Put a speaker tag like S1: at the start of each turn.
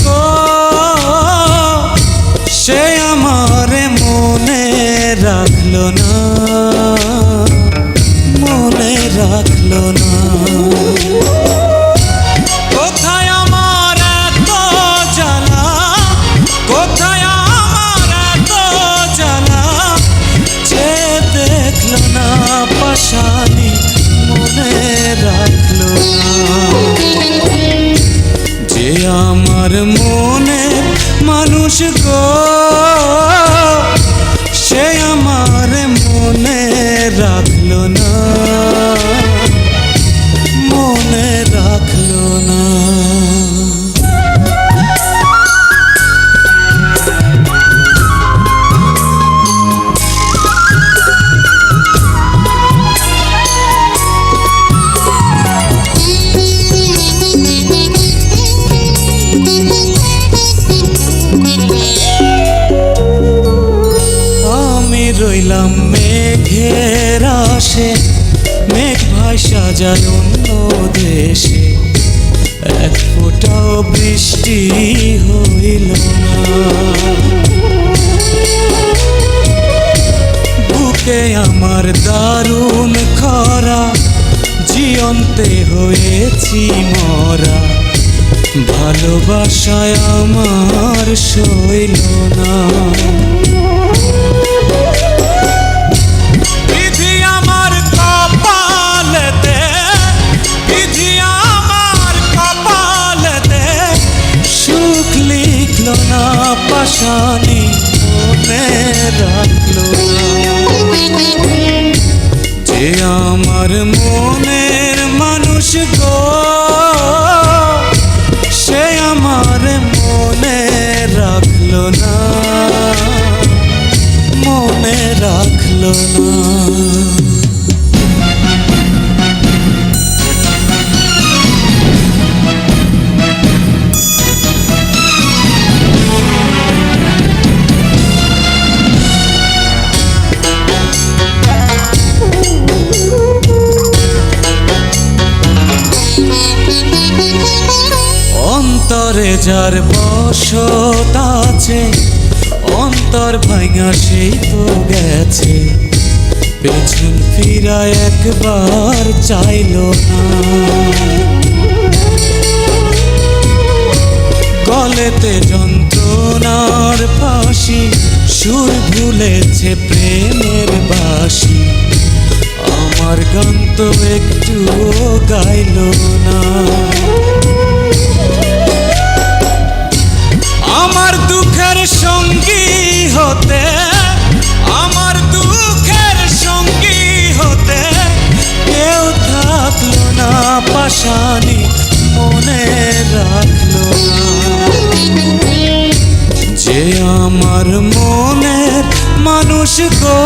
S1: গো, সে আমারে মনে রাখলো না, মনে রাখলো না। কোথায় আমার এত জ্বালা, কোথায় আমার এত জ্বালা, যে দেখলো না পাশানি মনে রাখলো না। যে আমার মনে মানুষ গো, সে আমার মনে রাখলো না, মনে রাখলো না। রইলাম মেঘের আশে, মেঘ ভাষা যায় অন্য দেশে, এক ফোঁটাও বৃষ্টি হইল না। বুকে আমার দারুণ খরা, জিয়ন্তে হয়েছি মরা, ভালোবাসায় আমার সইল না। পাশানি মনে রাখলো না। যে আমার মনের মানুষ গো, সে আমার মনে রাখলো না, মনে রাখলো না। অন্তরে যার বসত আছে, অন্তর ভাঙা সেই তো গেছে, পেছন ফিরা একবার চাইলো না। গলেতে যন্ত্রণার ফাঁসি, সুর ভুলেছে প্রেমের বাঁশি, আমার গান তো একটু গাইলো না। আমার দুঃখের সঙ্গী হতে, আমার দুঃখের সঙ্গী হতে কেউ থাকলো না, পাশানি মনে রাখলো না। যে আমার মনের মানুষ গো,